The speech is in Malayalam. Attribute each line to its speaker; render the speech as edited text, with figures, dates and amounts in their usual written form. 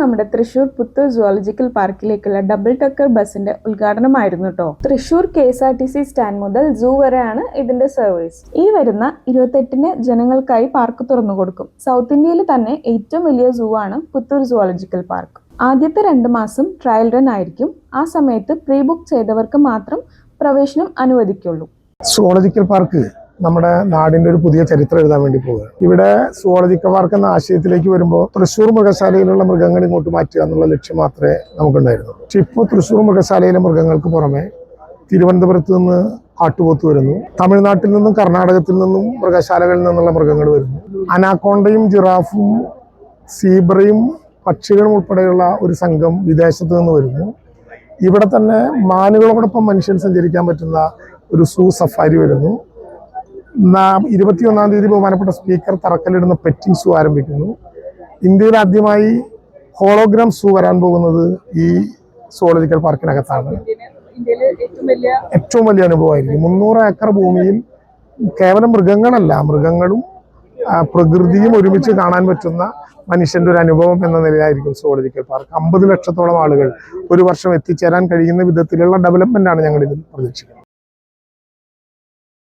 Speaker 1: നമ്മുടെ തൃശൂർ പുത്തൂർ സുവോളജിക്കൽ പാർക്കിലേക്കുള്ള ഡബിൾ ടക്കർ ബസിന്റെ ഉദ്ഘാടനമായിരുന്നു കേട്ടോ. തൃശൂർ KSRTC സ്റ്റാൻഡ് മുതൽ സൂ വരെയാണ് ഇതിന്റെ സർവീസ്. ഈ വരുന്ന 28-ന് ജനങ്ങൾക്കായി പാർക്ക് തുറന്നു കൊടുക്കും. സൗത്ത് ഇന്ത്യയിൽ തന്നെ ഏറ്റവും വലിയ സൂ ആണ് പുത്തൂർ സുവോളജിക്കൽ പാർക്ക്. ആദ്യത്തെ 2 മാസം ട്രയൽ റൺ ആയിരിക്കും. ആ സമയത്ത് പ്രീ ബുക്ക് ചെയ്തവർക്ക് മാത്രം പ്രവേശനം അനുവദിക്കുള്ളൂ.
Speaker 2: സുവോളജിക്കൽ പാർക്ക് നമ്മുടെ നാടിന്റെ ഒരു പുതിയ ചരിത്രം എഴുതാൻ വേണ്ടി പോവുകയാണ്. ഇവിടെ സുവോളജിക്കൽ പാർക്ക് എന്ന ആശയത്തിലേക്ക് വരുമ്പോൾ തൃശ്ശൂർ മൃഗശാലയിലുള്ള മൃഗങ്ങൾ ഇങ്ങോട്ട് മാറ്റുക എന്നുള്ള ലക്ഷ്യം മാത്രമേ നമുക്കുണ്ടായിരുന്നുള്ളൂ. പക്ഷെ ഇപ്പോൾ തൃശ്ശൂർ മൃഗശാലയിലെ മൃഗങ്ങൾക്ക് പുറമെ തിരുവനന്തപുരത്ത് നിന്ന് കാട്ടുപോത്ത് വരുന്നു, തമിഴ്നാട്ടിൽ നിന്നും കർണാടകത്തിൽ നിന്നും മൃഗശാലകളിൽ നിന്നുള്ള മൃഗങ്ങൾ വരുന്നു. അനാക്കോണ്ടയും ജിറാഫും സീബ്രയും പക്ഷികളും ഉൾപ്പെടെയുള്ള ഒരു സംഘം വിദേശത്ത് നിന്ന് വരുന്നു. ഇവിടെ തന്നെ മാനുകളോടൊപ്പം മനുഷ്യൻ സഞ്ചരിക്കാൻ പറ്റുന്ന ഒരു സൂ സഫാരി വരുന്നു. 21-ാം തീയതി ബഹുമാനപ്പെട്ട സ്പീക്കർ തറക്കല്ലിടുന്ന പെറ്റിംഗ് സൂ ആരംഭിക്കുന്നു. ഇന്ത്യയിൽ ആദ്യമായി ഹോളോഗ്രാം സൂ വരാൻ പോകുന്നത് ഈ സുവോളജിക്കൽ പാർക്കിനകത്താണ്. ഏറ്റവും വലിയ അനുഭവമായിരിക്കും. 300 ഏക്കർ ഭൂമിയിൽ കേവലം മൃഗങ്ങളല്ല, മൃഗങ്ങളും പ്രകൃതിയും ഒരുമിച്ച് കാണാൻ പറ്റുന്ന മനുഷ്യന്റെ ഒരു അനുഭവം എന്ന നിലയിലായിരിക്കും സുവോളജിക്കൽ പാർക്ക്. 50 ലക്ഷത്തോളം ആളുകൾ ഒരു വർഷം എത്തിച്ചേരാൻ കഴിയുന്ന വിധത്തിലുള്ള ഡെവലപ്മെന്റ് ആണ് ഞങ്ങൾ ഇതിൽ പ്രതീക്ഷിക്കുന്നത്.